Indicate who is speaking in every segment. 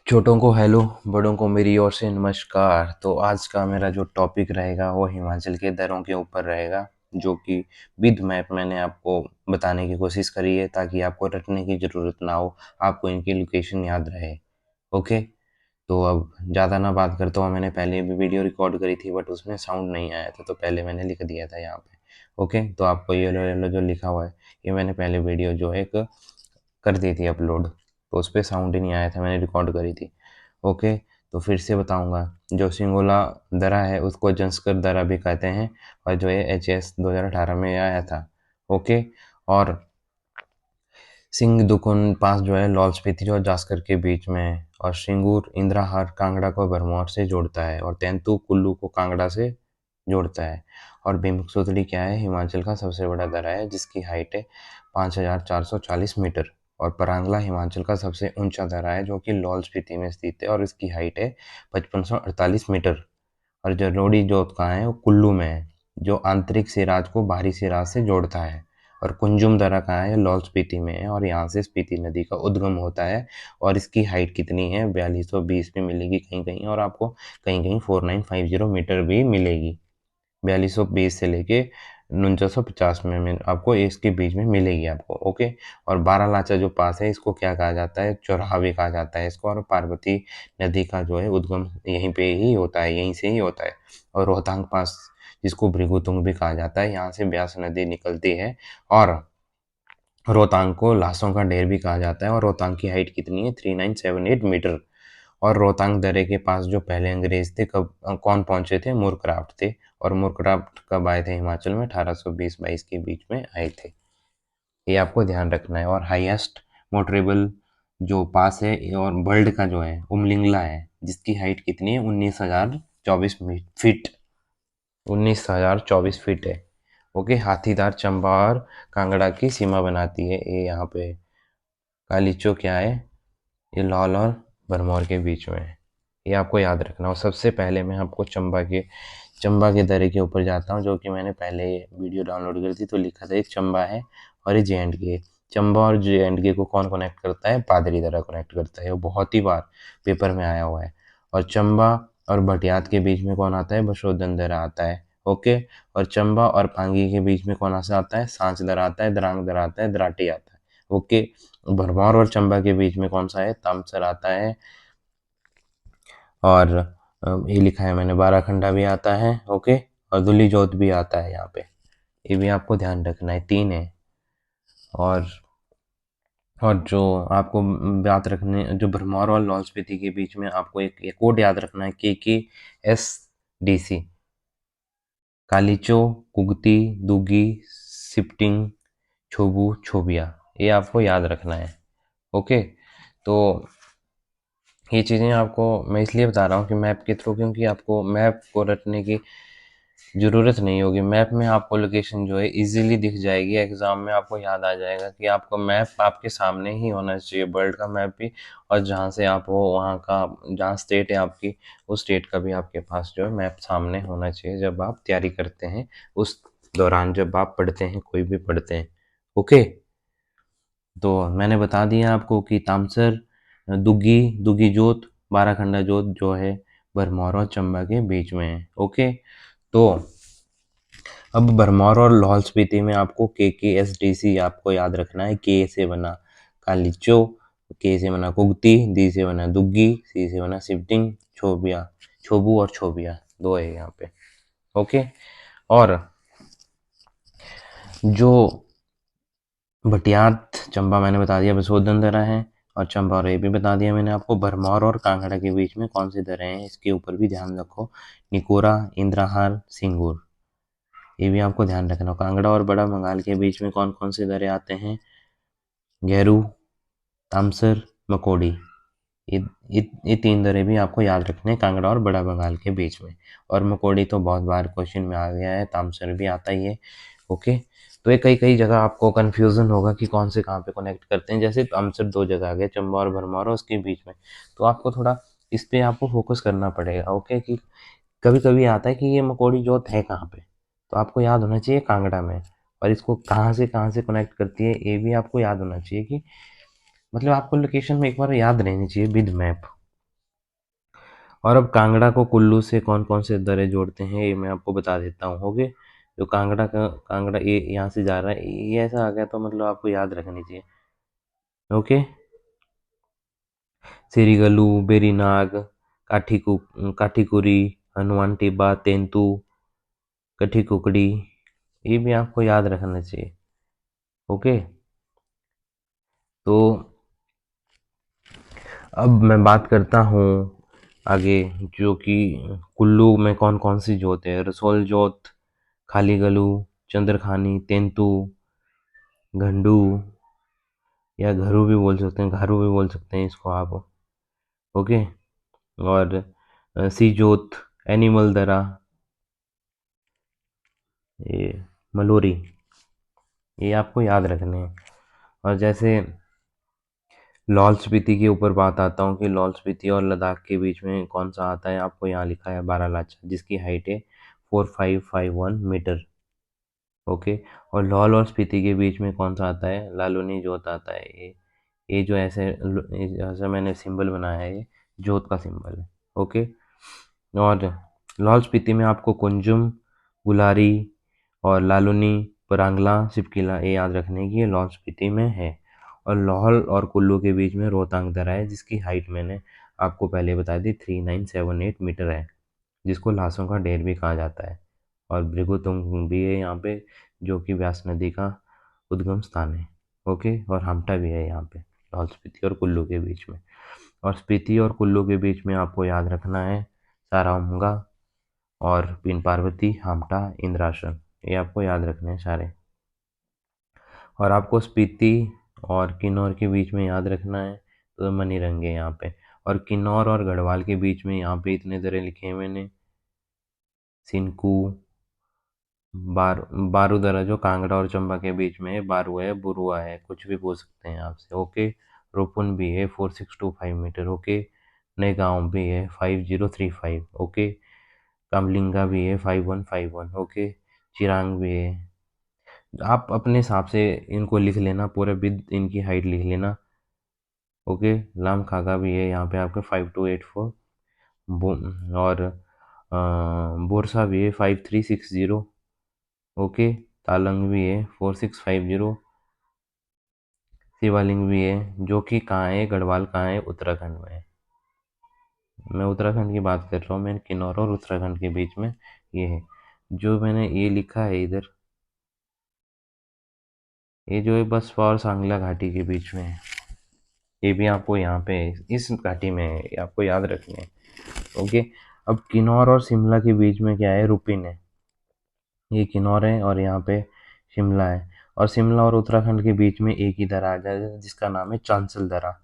Speaker 1: छोटों को हेलो, बड़ों को मेरी ओर से नमस्कार। तो आज का मेरा जो टॉपिक रहेगा वो हिमाचल के दरों के ऊपर रहेगा, जो कि विद मैप मैंने आपको बताने की कोशिश करी है ताकि आपको रटने की ज़रूरत ना हो, आपको इनकी लोकेशन याद रहे। ओके, तो अब ज़्यादा ना बात करता हूँ। मैंने पहले भी वीडियो रिकॉर्ड करी थी बट उसमें साउंड नहीं आया था, तो पहले मैंने लिख दिया था यहाँ पे। ओके, तो आपको ये लो जो लिखा हुआ है, ये मैंने पहले वीडियो जो है एक कर दी थी अपलोड, तो उस पर साउंड ही नहीं आया था, मैंने रिकॉर्ड करी थी। ओके, तो फिर से बताऊंगा। जो सिंगोला दरा है उसको जंस्कर दरा भी कहते हैं, और जो है HS 2018 में आया था। ओके, और सिंह दुकुन पास जो है लाहौल स्पीति और जास्कर के बीच में है, और सिंगूर इंद्राहार कांगड़ा को भरमौर से जोड़ता है, और तेंतु कुल्लू को कांगड़ा से जोड़ता है। और भीमसोतड़ी क्या है, हिमाचल का सबसे बड़ा दर्रा है जिसकी हाइट है 5440 मीटर। और परांगला हिमाचल का सबसे ऊंचा दर्रा है जो कि लाहौल स्पीति में स्थित है, और इसकी हाइट है 5548 मीटर। और जलोड़ी जोत कहाँ है, वो कुल्लू में है, जो आंतरिक सिराज को बाहरी सिराज से जोड़ता है। और कुंजुम दर्रा कहाँ है, लाहौल स्पीति में है, और यहाँ से स्पीति नदी का उद्गम होता है। और इसकी हाइट कितनी है, 4220 भी मिलेगी कहीं कहीं, और आपको कहीं कहीं 4950 मीटर भी मिलेगी। 4220 से लेके 4950 में आपको इसके बीच में मिलेगी आपको। ओके, और बारालाचा जो पास है इसको क्या कहा जाता है, चौराहा भी कहा जाता है इसको। और पार्वती नदी का जो है उद्गम यहीं पे ही होता है, यहीं से ही होता है। और रोहतांग पास जिसको भृगुतुंग भी कहा जाता है, यहाँ से ब्यास नदी निकलती है। और रोहतांग को लाशों का ढेर भी कहा जाता है। और रोहतांग की हाइट कितनी है, 3978 मीटर। और रोहतांग दर्रे के पास जो पहले अंग्रेज थे, कब कौन पहुंचे थे, मूरक्राफ्ट थे। और मूरक्राफ्ट कब आए थे हिमाचल में, 1820-22 के बीच में आए थे। ये आपको ध्यान रखना है। और हाईएस्ट मोटरेबल जो पास है और वर्ल्ड का जो है उमलिंगला है, जिसकी हाइट कितनी है, 19,024 फीट। 19,024 फीट है। ओके, हाथीदार चंबा और कांगड़ा की सीमा बनाती है ये यहाँ पे। कालीचो क्या है, ये लाहौल और भरमौर के बीच में है, ये आपको याद रखना। और सबसे पहले मैं आपको चंबा के दर्रे के ऊपर जाता हूँ, जो कि मैंने पहले वीडियो डाउनलोड करी थी, तो लिखा था ये चंबा है और ये JNK। चंबा और JNK को कौन कनेक्ट करता है, पादरी दर्रा कनेक्ट करता है, वो बहुत ही बार पेपर में आया हुआ है। और चंबा और भटियात के बीच में कौन आता है, बशोधन दर्रा आता है। ओके, और चंबा और पांगी के बीच में कौन सा आता है, सांच दर्रा आता है, द्रांग दर्रा आता है, द्राटी आता है। ओके, भरमौर और चंबा के बीच में कौन सा है, तामसर आता है। और ये लिखा है मैंने, बाराखंडा भी आता है। ओके, और दुली जोत भी आता है यहाँ पे, ये भी आपको ध्यान रखना है, 3 है। और जो आपको बात रखने, जो भरमौर और लाहौल स्पीति के बीच में आपको एक कोड याद रखना है, KKSDC। कालीचो, कुगती, दुगी, सिप्टिंग, छोबू, छोबिया, ये आपको याद रखना है। ओके, तो ये चीज़ें आपको मैं इसलिए बता रहा हूँ कि मैप के थ्रू, क्योंकि आपको मैप को रटने की ज़रूरत नहीं होगी। मैप में आपको लोकेशन जो है इजीली दिख जाएगी, एग्ज़ाम में आपको याद आ जाएगा कि आपको मैप आपके सामने ही होना चाहिए, वर्ल्ड का मैप भी। और जहाँ से आप हो वहाँ का, जहाँ स्टेट है आपकी, उस स्टेट का भी आपके पास जो है मैप सामने होना चाहिए जब आप तैयारी करते हैं, उस दौरान जब आप पढ़ते हैं, कोई भी पढ़ते हैं। ओके, तो मैंने बता दिया आपको कि तामसर, दुगी जोत, बाराखंडा जोत जो है भरमौर और चंबा के बीच में है। ओके, तो अब भरमौर और लाहौल स्पीति में आपको KKSDC आपको याद रखना है। K से बना कालीचो, K से बना कुगती, D से बना दुग्गी, C से बना सिप्टिंग, छोबिया, छोबू और छोबिया, 2 है यहाँ पे। ओके, और जो भटियात चंबा मैंने बता दिया, बसोधन दर्रा है। और चंबा और ये भी बता दिया मैंने आपको। भरमौर और कांगड़ा के बीच में कौन से दर्रे हैं, इसके ऊपर भी ध्यान रखो, निकोरा, इंद्राहार, सिंगूर, ये भी आपको ध्यान रखना। कांगड़ा और बड़ा बंगाल के बीच में कौन कौन से दर्रे आते हैं, गेरू, तामसर, मकोडी, ये 3 दर्रे भी आपको याद रखने हैं, कांगड़ा और बड़ा बंगाल के बीच में। और मकोडी तो बहुत बार क्वेश्चन में आ गया है, तामसर भी आता ही है। ओके, तो ये कई कई जगह आपको कन्फ्यूजन होगा कि कौन से कहाँ पे कनेक्ट करते हैं। जैसे तामसर 2 जगह आ गया, चंबा और भरमौर और उसके बीच में, तो आपको थोड़ा इस पे आपको फोकस करना पड़ेगा। ओके, कि कभी कभी आता है कि ये मकोड़ी जोत है कहाँ पे, तो आपको याद होना चाहिए कांगड़ा में। और इसको कहाँ से कनेक्ट करती है, ये भी आपको याद होना चाहिए कि मतलब आपको लोकेशन में एक बार याद रहनी चाहिए विद मैप। और अब कांगड़ा को कुल्लू से कौन कौन से दर्रे जोड़ते हैं ये मैं आपको बता देता हूँ। ओके, जो कांगड़ा ये यहाँ से जा रहा है, ये ऐसा आ गया तो मतलब आपको याद रखनी चाहिए। ओके, सिरीगलू, बेरीनाग, काठीकुरी, हनुमान टिब्बा, तेंतु, कठी कुकड़ी, ये भी आपको याद रखना चाहिए। ओके, तो अब मैं बात करता हूँ आगे, जो कि कुल्लू में कौन कौन सी जोत है। रसोल जोत, खालीगलू, चंद्रखानी, तेंतु, घंडू, या घरू भी बोल सकते हैं, घारू भी बोल सकते हैं इसको आप। ओके, और सी जोत, एनिमल दरा, ये मलोरी, ये आपको याद रखने हैं। और जैसे लाहौल स्पीति के ऊपर बात आता हूँ कि लाहौल स्पीति और लद्दाख के बीच में कौन सा आता है, आपको यहाँ लिखा है बारालाचा, जिसकी हाइट है 4551 मीटर। ओके, और लाहौल और स्पीति के बीच में कौन सा आता है, लालूनी जोत आता है। ये जो ऐसे मैंने सिंबल बनाया है, ये जोत का सिंबल है। ओके, और लाहौल स्पीति में आपको कुंजुम, गुलारी और लालुनी, परांगला, सिपकिला, ये याद रखने की, ये लाहौल स्पीति में है। और लाहौल और कुल्लू के बीच में रोहतांग दर्रा है, जिसकी हाइट मैंने आपको पहले बता दी 3978 मीटर है, जिसको लाशों का ढेर भी कहा जाता है। और भृगुतुंग भी है यहाँ पे, जो कि व्यास नदी का उद्गम स्थान है। ओके, और हाम्टा भी है यहाँ पे लाहौल स्पीति और कुल्लू के बीच में। और स्पीति और कुल्लू के बीच में आपको याद रखना है सारामूंगा और पीन पार्वती, हाम्टा, इंद्रासन, ये आपको याद रखने हैं सारे। और आपको स्पीति और किन्नौर के बीच में याद रखना है तो मनीरंगे यहाँ पे। और किन्नौर और गढ़वाल के बीच में यहाँ पे इतने दर्रे लिखे हैं मैंने, सिनकू, बारूदरा जो कांगड़ा और चंबा के बीच में है, बारू है, बुरुआ है, कुछ भी बोल सकते हैं आपसे। ओके, रोपुन भी है 4625 मीटर। ओके, नए गांव भी है 5035। ओके, कामलिंगा भी है 5151। ओके, चिरांग भी है। आप अपने हिसाब से इनको लिख लेना, पूरे विद इनकी हाइट लिख लेना। ओके, लाम खागा भी है यहाँ पे आपके 5284। और बोरसा भी है 5360। ओके, तालंग भी है 4650। शिवालिंग भी है, जो कि कहाँ है, गढ़वाल कहाँ है, उत्तराखंड में है। मैं उत्तराखंड की बात कर रहा हूँ, मैं किन्नौर और उत्तराखंड के बीच में ये है। जो मैंने ये लिखा है इधर, ये जो है बसपा और सांगला घाटी के बीच में है, ये भी आपको यहाँ पे इस घाटी में है, ये आपको याद रखने है। ओके, अब किन्नौर और शिमला के बीच में क्या है, रुपिन है। ये किन्नौर है और यहाँ पे शिमला है। और शिमला और उत्तराखंड के बीच में एक ही दर्रा आ जाएगा, जिसका नाम है चांसल दर्रा,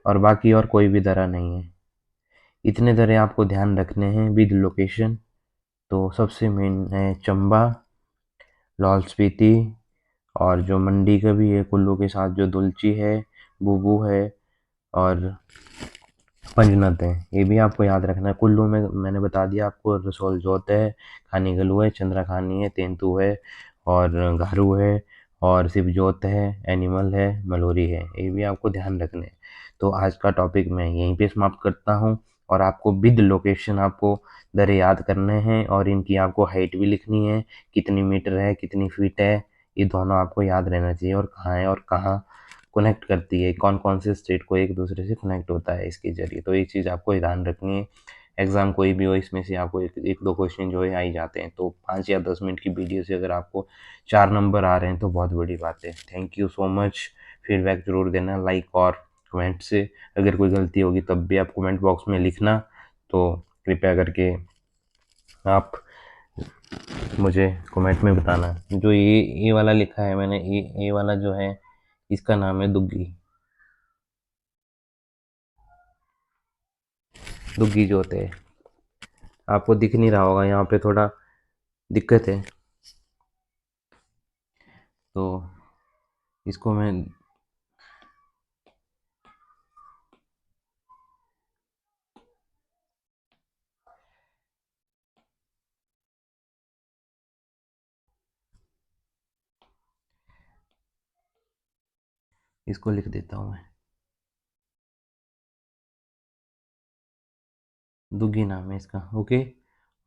Speaker 1: और बाकी और कोई भी दर्रा नहीं है। इतने दर्रे आपको ध्यान रखने हैं विद लोकेशन। तो सबसे मेन है चंबा, लाहौल स्पीति, और जो मंडी का भी है कुल्लू के साथ, जो दुलची है, बुबू है, और पंजनत है, ये भी आपको याद रखना है। कुल्लू में मैंने बता दिया आपको, रसोल जोत है, खानीगलू है, चंद्रखानी है, तेंतु है, और घारू है, और शिवजोत है, एनिमल है, मलोरी है, ये भी आपको ध्यान रखने हैं। तो आज का टॉपिक मैं यहीं पे समाप्त करता हूँ। और आपको विद लोकेशन आपको दरे याद करने हैं, और इनकी आपको हाइट भी लिखनी है, कितनी मीटर है, कितनी फीट है, ये दोनों आपको याद रहना चाहिए। और कहाँ है और कहाँ कनेक्ट करती है, कौन कौन से स्टेट को एक दूसरे से कनेक्ट होता है इसके जरिए। तो ये चीज़ आपको ध्यान रखनी है। एग्जाम कोई भी हो, इसमें से आपको एक दो क्वेश्चन जो है आ ही जाते हैं। तो 5 या 10 मिनट की वीडियो से अगर आपको 4 नंबर आ रहे हैं तो बहुत बड़ी बात है। Thank you so much. Feedback जरूर देना, लाइक और कमेंट से। अगर कोई गलती होगी तब भी आप कमेंट बॉक्स में लिखना। तो कृपया करके आप मुझे कमेंट में बताना। जो ये वाला लिखा है मैंने, ये वाला जो है, इसका नाम है दुग्गी, दुग्गी जोत है। आपको दिख नहीं रहा होगा, यहाँ पे थोड़ा दिक्कत है। तो इसको मैं इसको लिख देता हूँ मैं। दुगी नाम है इसका, ओके।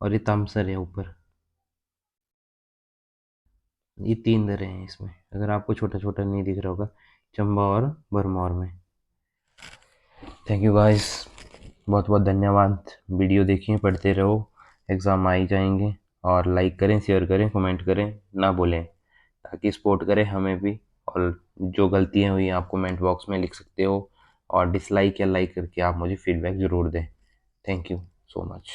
Speaker 1: और ये तामसर है ऊपर। ये 3 दरें हैं इसमें, अगर आपको छोटा-छोटा नहीं दिख रहा होगा, चंबा और भरमौर में। थैंक यू गाइस, बहुत-बहुत धन्यवाद। वीडियो देखिए, पढ़ते रहो, एग्ज़ाम आ ही जाएँगे। और लाइक करें, शेयर करें, कमेंट करें, ना भूलें, ताकि सपोर्ट करें हमें भी। और जो गलतियाँ हुई आप कमेंट बॉक्स में लिख सकते हो, और डिसलाइक या लाइक करके आप मुझे फीडबैक ज़रूर दें। Thank you so much.